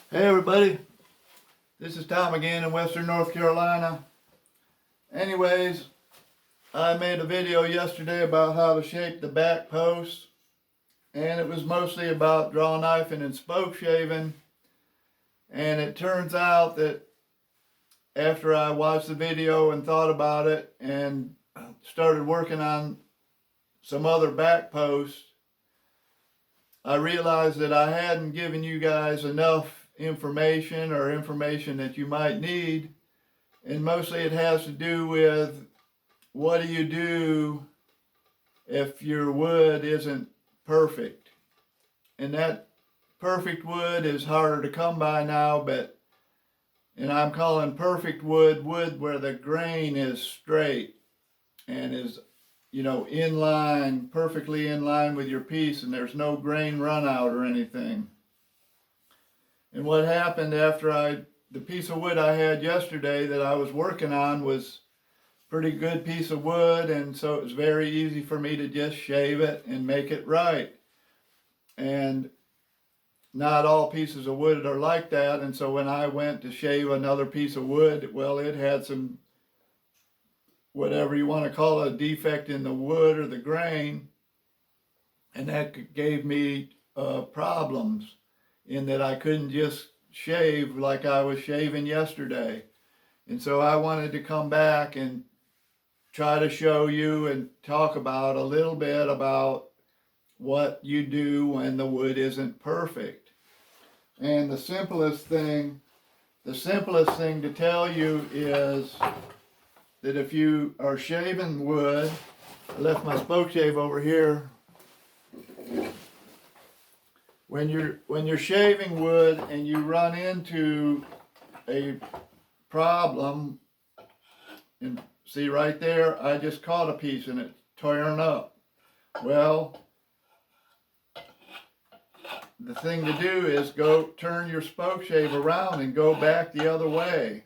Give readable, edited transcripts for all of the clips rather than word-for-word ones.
Hey everybody, this is Tom again in Western North Carolina. Anyways, I made a video yesterday about how to shape the back post, and it was mostly about draw knifing and spoke shaving. And it turns out that after I watched the video and thought about it and started working on some other back posts, I realized that I hadn't given you guys enough information or information that you might need, and mostly it has to do with what do you do if your wood isn't perfect. And that perfect wood is harder to come by now, and I'm calling perfect wood where the grain is straight and is in line, perfectly in line with your piece, and there's no grain run out or anything. And what happened after the piece of wood I had yesterday that I was working on was a pretty good piece of wood, and so it was very easy for me to just shave it and make it right. And not all pieces of wood are like that, and so when I went to shave another piece of wood, well, it had some, whatever you want to call it, a defect in the wood or the grain, and that gave me problems in that I couldn't just shave like I was shaving yesterday. And so I wanted to come back and try to show you and talk about a little bit about what you do when the wood isn't perfect. And the simplest thing to tell you is that if you are shaving wood, I left my spoke shave over here. When you're shaving wood and you run into a problem, and see right there, I just caught a piece and it's tearing up. Well, the thing to do is go turn your spoke shave around and go back the other way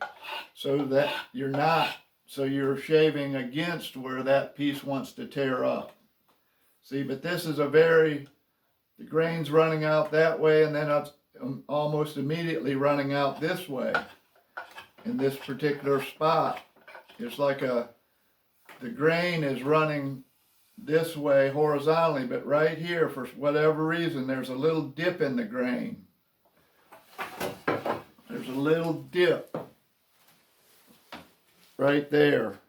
so that you're shaving against where that piece wants to tear up. See, but this is the grain's running out that way, and then it's almost immediately running out this way in this particular spot. It's like the grain is running this way horizontally, but right here, for whatever reason, there's a little dip in the grain. There's a little dip right there.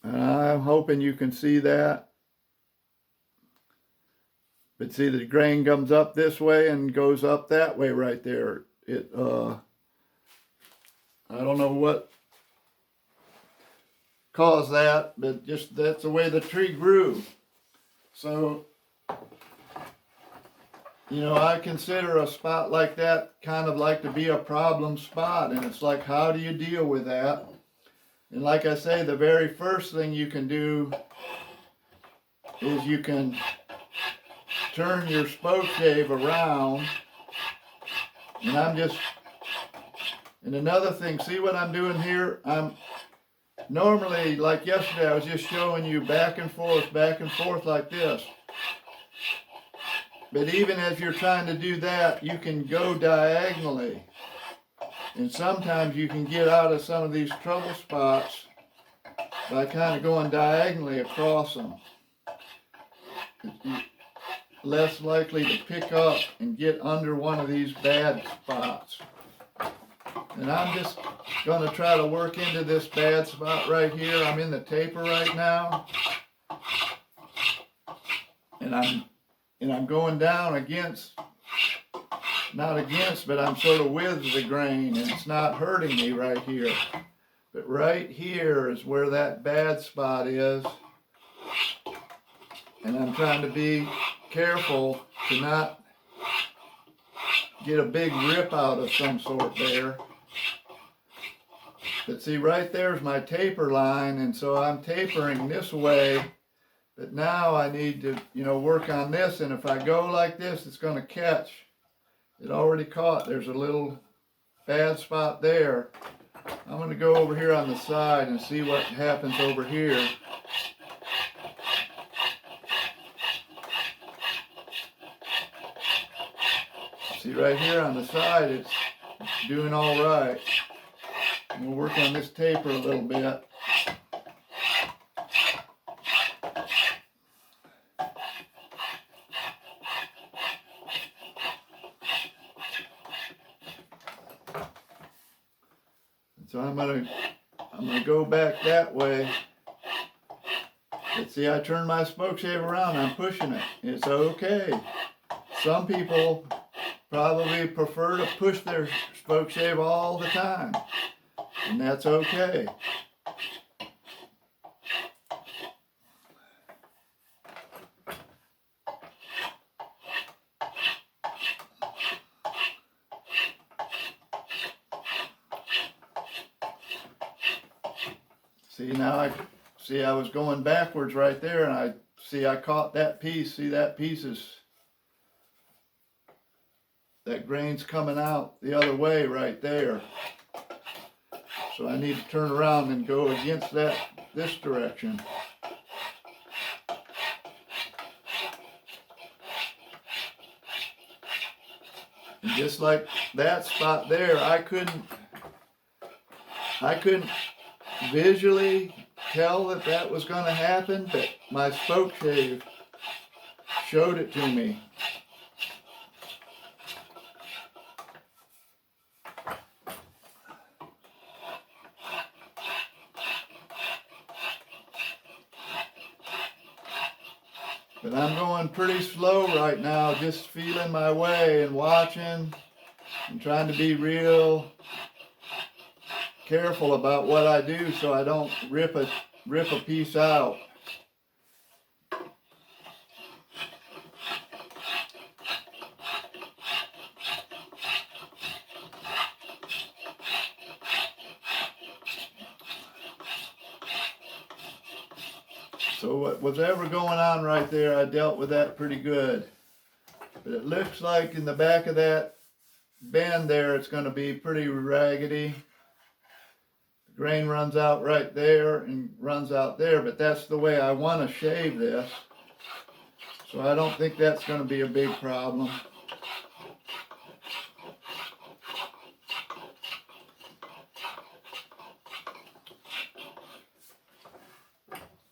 And I'm hoping you can see that. But see, the grain comes up this way and goes up that way right there. I don't know what caused that, but just that's the way the tree grew. So, I consider a spot like that kind of like to be a problem spot, and it's like, how do you deal with that? And like I say, the very first thing you can do is you can turn your spoke shave around, and another thing, see what I'm doing here? I'm normally, like yesterday, I was just showing you back and forth like this. But even if you're trying to do that, you can go diagonally. And sometimes you can get out of some of these trouble spots by kind of going diagonally across them. Less likely to pick up and get under one of these bad spots. And I'm just going to try to work into this bad spot right here. I'm in the taper right now. And I'm going down not against, but I'm sort of with the grain, and it's not hurting me right here. But right here is where that bad spot is. And I'm trying to be careful to not get a big rip out of some sort there. But see, right there's my taper line, and so I'm tapering this way. But now I need to, work on this, and if I go like this, it's going to catch. It already caught. There's a little bad spot there. I'm going to go over here on the side and see what happens over here. See right here on the side, it's doing all right. We'll work on this taper a little bit. So I'm gonna go back that way. But see, I turn my spoke shave around, I'm pushing it. It's okay. Some people probably prefer to push their spoke shave all the time, and that's okay. See, now I was going backwards right there, and I caught that piece. See, that piece that grain's coming out the other way right there. So I need to turn around and go against this direction. And just like that spot there, I couldn't visually tell that was going to happen, but my spoke shave showed it to me. But I'm going pretty slow right now, just feeling my way and watching and trying to be real careful about what I do so I don't rip a piece out. So whatever going on right there, I dealt with that pretty good. But it looks like in the back of that bend there, it's going to be pretty raggedy. The grain runs out right there and runs out there, but that's the way I want to shave this. So I don't think that's going to be a big problem.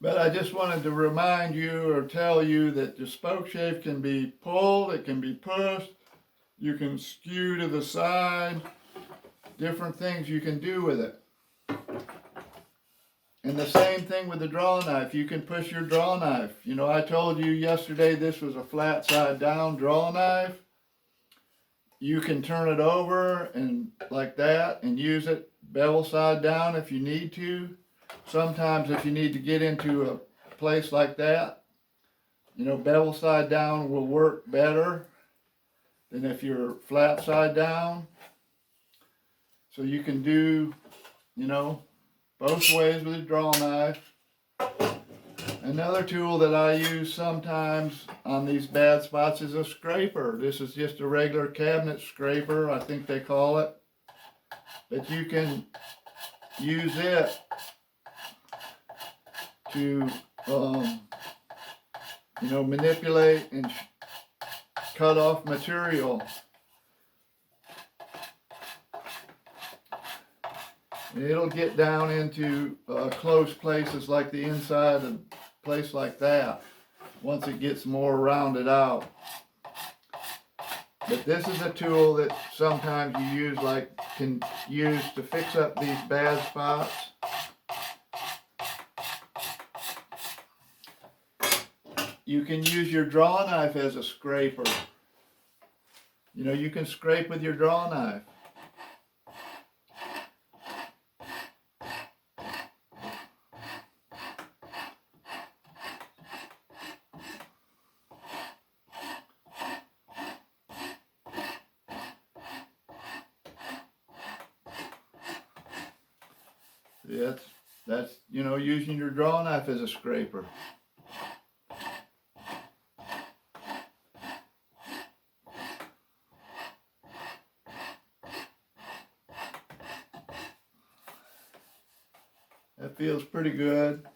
But I just wanted to remind you or tell you that the spoke shave can be pulled, it can be pushed, you can skew to the side, different things you can do with it. And the same thing with the draw knife, you can push your draw knife. You know, I told you yesterday this was a flat side down draw knife. You can turn it over and like that and use it bevel side down if you need to. Sometimes if you need to get into a place like that, you know, bevel side down will work better than if you're flat side down. So you can do, you know, both ways with a draw knife. Another tool that I use sometimes on these bad spots is a scraper. This is just a regular cabinet scraper, I think they call it. But you can use it to, you know, manipulate and cut off material. And it'll get down into close places like the inside of a place like that once it gets more rounded out. But this is a tool that sometimes you can use to fix up these bad spots. You can use your draw knife as a scraper. You know, you can scrape with your draw knife. That's you know, using your draw knife as a scraper. That feels pretty good.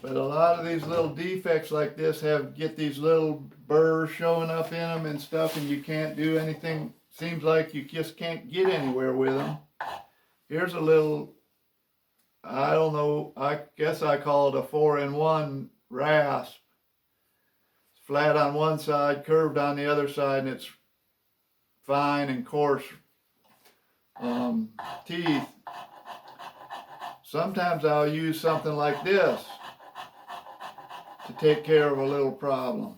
But a lot of these little defects like this get these little burrs showing up in them and stuff, and you can't do anything. Seems like you just can't get anywhere with them. Here's a little, I don't know, I guess I call it a 4-in-1 rasp. It's flat on one side, curved on the other side, and it's fine and coarse teeth. Sometimes I'll use something like this to take care of a little problem.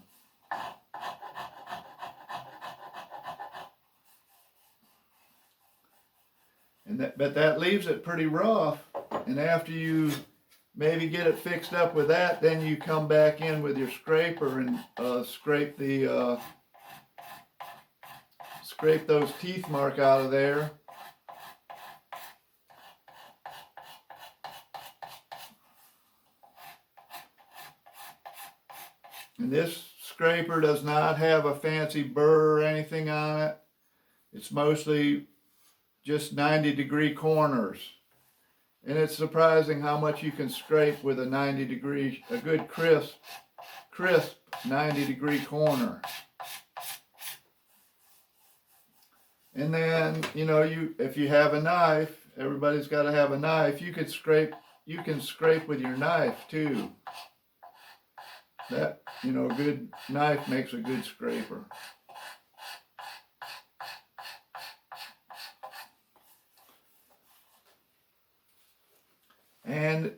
But that leaves it pretty rough, and after you maybe get it fixed up with that, then you come back in with your scraper and scrape those teeth mark out of there. And this scraper does not have a fancy burr or anything on it. It's mostly just 90-degree corners. And it's surprising how much you can scrape with a a good crisp 90-degree corner. And then, you know, if you have a knife, everybody's got to have a knife, you can scrape with your knife too. That, you know, a good knife makes a good scraper. And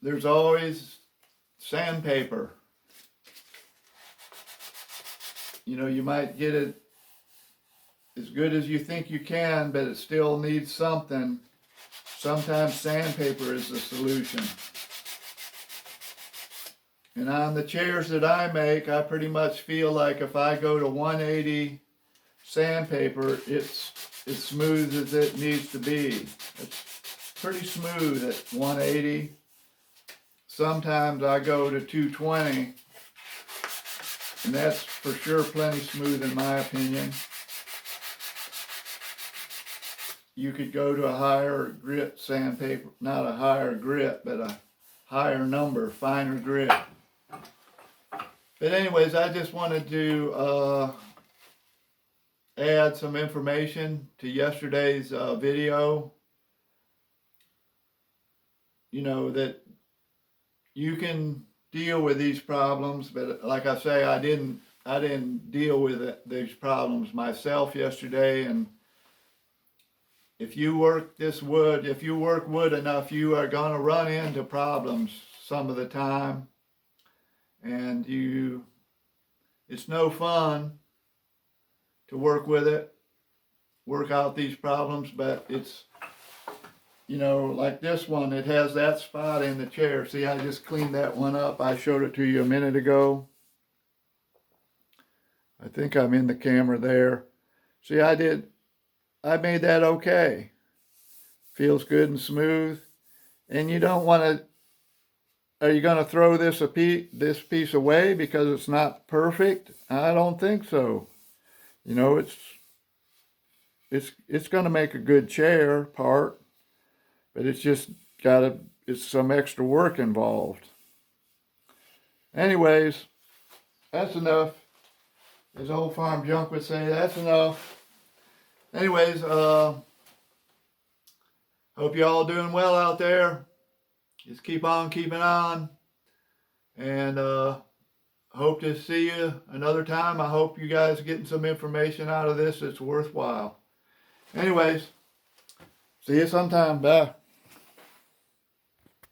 there's always sandpaper. You know, you might get it as good as you think you can, but it still needs something. Sometimes sandpaper is the solution. And on the chairs that I make, I pretty much feel like if I go to 180 sandpaper, it's as smooth as it needs to be. It's pretty smooth at 180. Sometimes I go to 220, and that's for sure plenty smooth in my opinion. You could go to a higher grit sandpaper, not a higher grit, but a higher number, finer grit. But anyways, I just wanted to add some information to yesterday's video. You know, that you can deal with these problems, but like I say, I didn't deal with these problems myself yesterday. And if you work wood enough, you are going to run into problems some of the time. And it's no fun to work with it, work out these problems, but it's, you know, like this one, it has that spot in the chair. See, I just cleaned that one up. I showed it to you a minute ago. I think I'm in the camera there. See, I made that okay. Feels good and smooth. And you don't want to, are you going to throw this piece away because it's not perfect? I don't think so. You know, it's going to make a good chair part, but it's just it's some extra work involved. Anyways, that's enough. As Old Farm Junk would say, that's enough. Anyways, hope you all doing well out there. Just keep on keeping on, and hope to see you another time. I hope you guys are getting some information out of this that's worthwhile. Anyways, see you sometime. Bye.